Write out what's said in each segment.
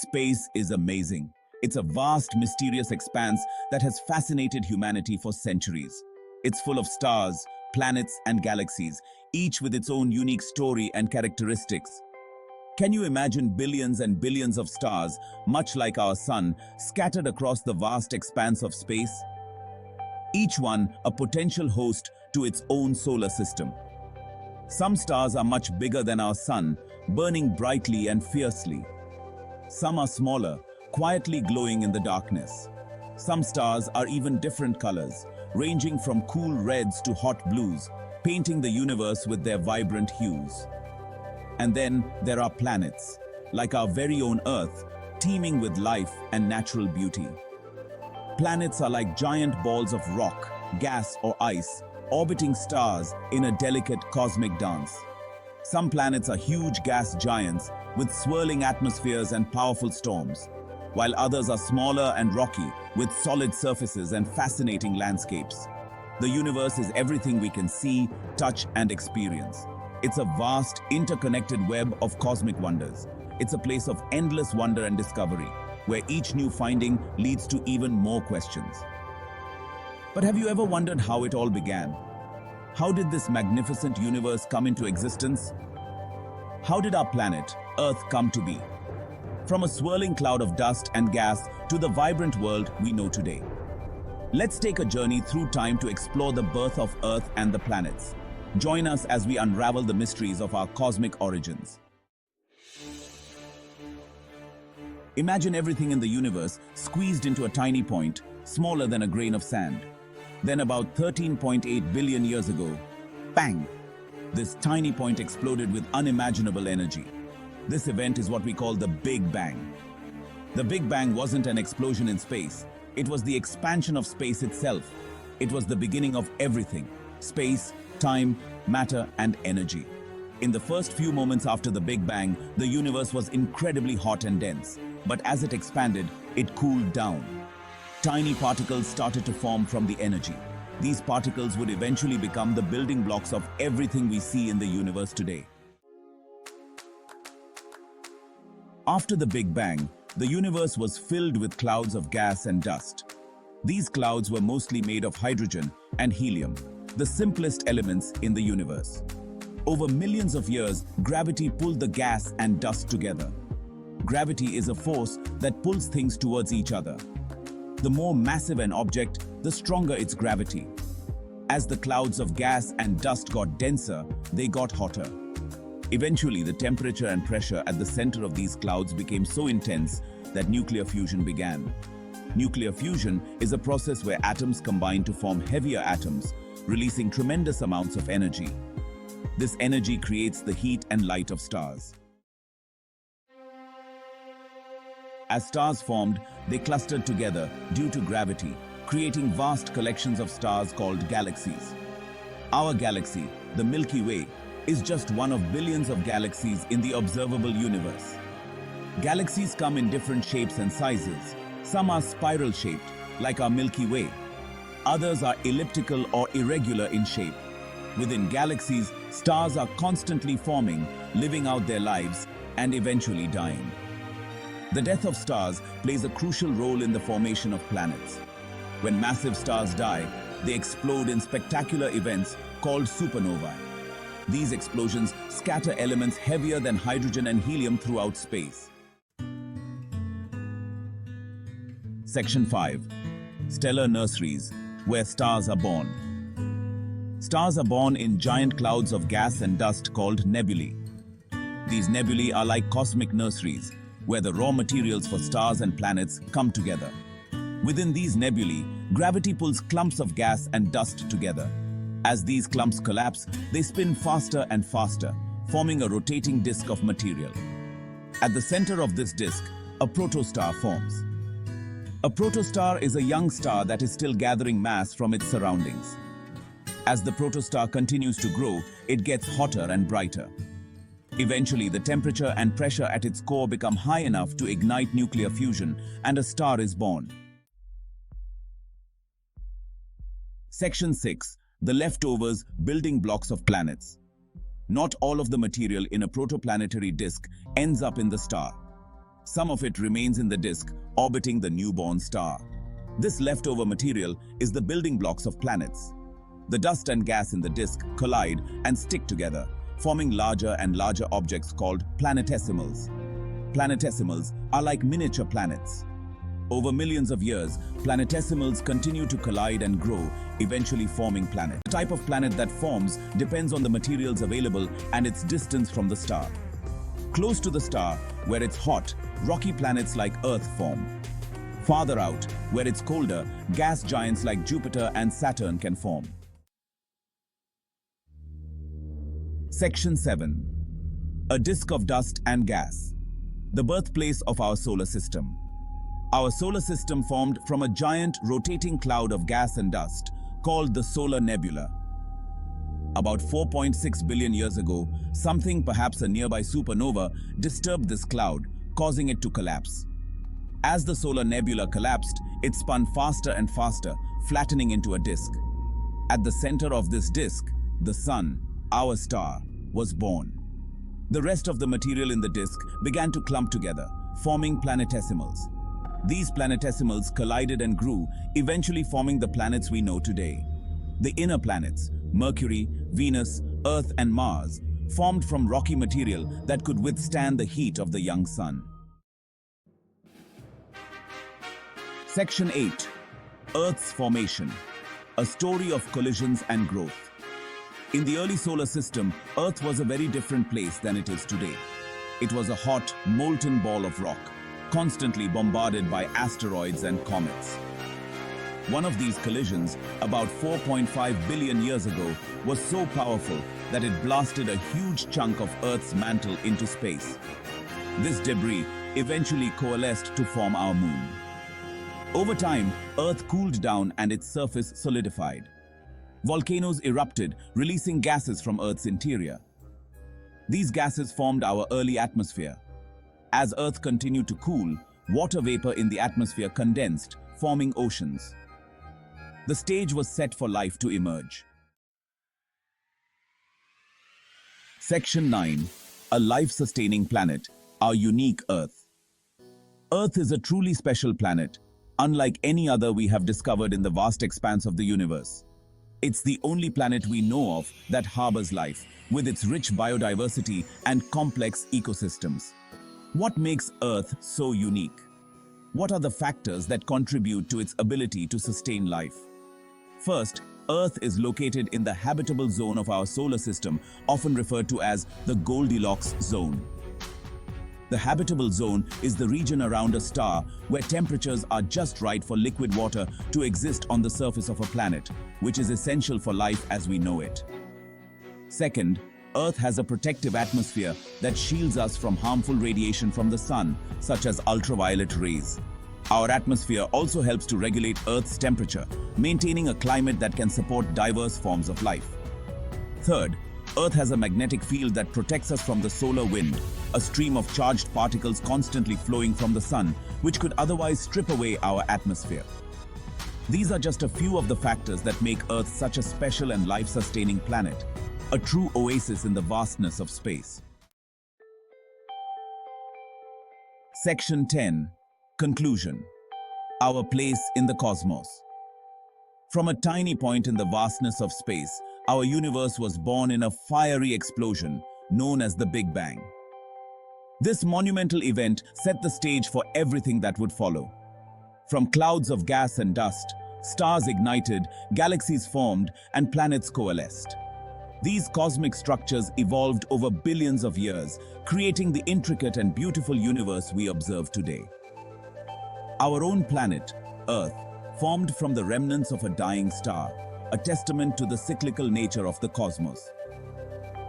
Space is amazing. It's a vast, mysterious expanse that has fascinated humanity for centuries. It's full of stars, planets, and galaxies, each with its own unique story and characteristics. Can you imagine billions and billions of stars, much like our sun, scattered across the vast expanse of space? Each one a potential host to its own solar system. Some stars are much bigger than our sun, burning brightly and fiercely. Some are smaller, quietly glowing in the darkness. Some stars are even different colors, ranging from cool reds to hot blues, painting the universe with their vibrant hues. And then there are planets, like our very own Earth, teeming with life and natural beauty. Planets are like giant balls of rock, gas, or ice, orbiting stars in a delicate cosmic dance. Some planets are huge gas giants with swirling atmospheres and powerful storms, while others are smaller and rocky with solid surfaces and fascinating landscapes. The universe is everything we can see, touch, and experience. It's a vast, interconnected web of cosmic wonders. It's a place of endless wonder and discovery, where each new finding leads to even more questions. But have you ever wondered how it all began? How did this magnificent universe come into existence? How did our planet, Earth, come to be? From a swirling cloud of dust and gas to the vibrant world we know today. Let's take a journey through time to explore the birth of Earth and the planets. Join us as we unravel the mysteries of our cosmic origins. Imagine everything in the universe squeezed into a tiny point, smaller than a grain of sand. Then about 13.8 billion years ago, bang! This tiny point exploded with unimaginable energy. This event is what we call the Big Bang. The Big Bang wasn't an explosion in space. It was the expansion of space itself. It was the beginning of everything: space, time, matter, and energy. In the first few moments after the Big Bang, the universe was incredibly hot and dense. But as it expanded, it cooled down. Tiny particles started to form from the energy. These particles would eventually become the building blocks of everything we see in the universe today. After the Big Bang, the universe was filled with clouds of gas and dust. These clouds were mostly made of hydrogen and helium, the simplest elements in the universe. Over millions of years, gravity pulled the gas and dust together. Gravity is a force that pulls things towards each other. The more massive an object, the stronger its gravity. As the clouds of gas and dust got denser, they got hotter. Eventually, the temperature and pressure at the center of these clouds became so intense that nuclear fusion began. Nuclear fusion is a process where atoms combine to form heavier atoms, releasing tremendous amounts of energy. This energy creates the heat and light of stars. As stars formed, they clustered together due to gravity, creating vast collections of stars called galaxies. Our galaxy, the Milky Way, is just one of billions of galaxies in the observable universe. Galaxies come in different shapes and sizes. Some are spiral-shaped, like our Milky Way. Others are elliptical or irregular in shape. Within galaxies, stars are constantly forming, living out their lives, and eventually dying. The death of stars plays a crucial role in the formation of planets. When massive stars die, they explode in spectacular events called supernovae. These explosions scatter elements heavier than hydrogen and helium throughout space. Section 5. Stellar nurseries, where stars are born. Stars are born in giant clouds of gas and dust called nebulae. These nebulae are like cosmic nurseries, where the raw materials for stars and planets come together. Within these nebulae, gravity pulls clumps of gas and dust together. As these clumps collapse, they spin faster and faster, forming a rotating disk of material. At the center of this disk, a protostar forms. A protostar is a young star that is still gathering mass from its surroundings. As the protostar continues to grow, it gets hotter and brighter. Eventually, the temperature and pressure at its core become high enough to ignite nuclear fusion, and a star is born. Section 6. The leftovers, building blocks of planets. Not all of the material in a protoplanetary disk ends up in the star. Some of it remains in the disk, orbiting the newborn star. This leftover material is the building blocks of planets. The dust and gas in the disk collide and stick together, forming larger and larger objects called planetesimals. Planetesimals are like miniature planets. Over millions of years, planetesimals continue to collide and grow, eventually forming planets. The type of planet that forms depends on the materials available and its distance from the star. Close to the star, where it's hot, rocky planets like Earth form. Farther out, where it's colder, gas giants like Jupiter and Saturn can form. Section 7. A disk of dust and gas. The birthplace of our solar system. Our solar system formed from a giant rotating cloud of gas and dust called the solar nebula. About 4.6 billion years ago, something, perhaps a nearby supernova, disturbed this cloud, causing it to collapse. As the solar nebula collapsed, it spun faster and faster, flattening into a disk. At the center of this disk, the Sun, our star, was born. The rest of the material in the disk began to clump together, forming planetesimals. These planetesimals collided and grew, eventually forming the planets we know today. The inner planets, Mercury, Venus, Earth, and Mars, formed from rocky material that could withstand the heat of the young Sun. Section 8. Earth's formation. A story of collisions and growth. In the early solar system, Earth was a very different place than it is today. It was a hot, molten ball of rock, constantly bombarded by asteroids and comets. One of these collisions, about 4.5 billion years ago, was so powerful that it blasted a huge chunk of Earth's mantle into space. This debris eventually coalesced to form our moon. Over time, Earth cooled down and its surface solidified. Volcanoes erupted, releasing gases from Earth's interior. These gases formed our early atmosphere. As Earth continued to cool, water vapor in the atmosphere condensed, forming oceans. The stage was set for life to emerge. Section 9. A life-sustaining planet, our unique Earth. Earth is a truly special planet, unlike any other we have discovered in the vast expanse of the universe. It's the only planet we know of that harbors life, with its rich biodiversity and complex ecosystems. What makes Earth so unique? What are the factors that contribute to its ability to sustain life? First, Earth is located in the habitable zone of our solar system, often referred to as the Goldilocks zone. The habitable zone is the region around a star where temperatures are just right for liquid water to exist on the surface of a planet, which is essential for life as we know it. Second, Earth has a protective atmosphere that shields us from harmful radiation from the sun, such as ultraviolet rays. Our atmosphere also helps to regulate Earth's temperature, maintaining a climate that can support diverse forms of life. Third, Earth has a magnetic field that protects us from the solar wind, a stream of charged particles constantly flowing from the sun, which could otherwise strip away our atmosphere. These are just a few of the factors that make Earth such a special and life-sustaining planet, a true oasis in the vastness of space. Section 10. Conclusion. Our place in the cosmos. From a tiny point in the vastness of space, our universe was born in a fiery explosion known as the Big Bang. This monumental event set the stage for everything that would follow. From clouds of gas and dust, stars ignited, galaxies formed, and planets coalesced. These cosmic structures evolved over billions of years, creating the intricate and beautiful universe we observe today. Our own planet, Earth, formed from the remnants of a dying star, a testament to the cyclical nature of the cosmos.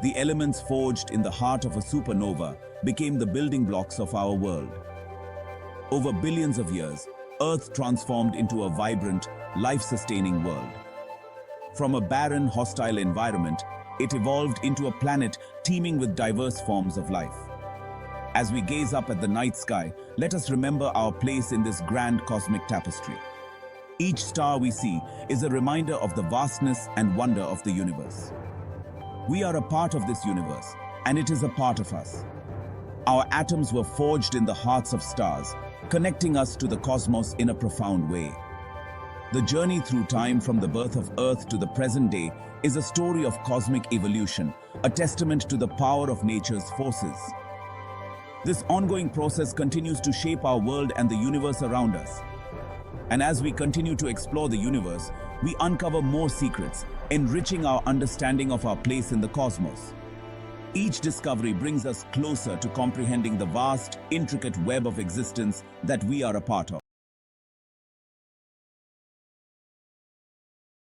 The elements forged in the heart of a supernova became the building blocks of our world. Over billions of years, Earth transformed into a vibrant, life-sustaining world. From a barren, hostile environment, it evolved into a planet teeming with diverse forms of life. As we gaze up at the night sky, let us remember our place in this grand cosmic tapestry. Each star we see is a reminder of the vastness and wonder of the universe. We are a part of this universe, and it is a part of us. Our atoms were forged in the hearts of stars, connecting us to the cosmos in a profound way. The journey through time from the birth of Earth to the present day is a story of cosmic evolution, a testament to the power of nature's forces. This ongoing process continues to shape our world and the universe around us. And as we continue to explore the universe, we uncover more secrets, enriching our understanding of our place in the cosmos. Each discovery brings us closer to comprehending the vast, intricate web of existence that we are a part of.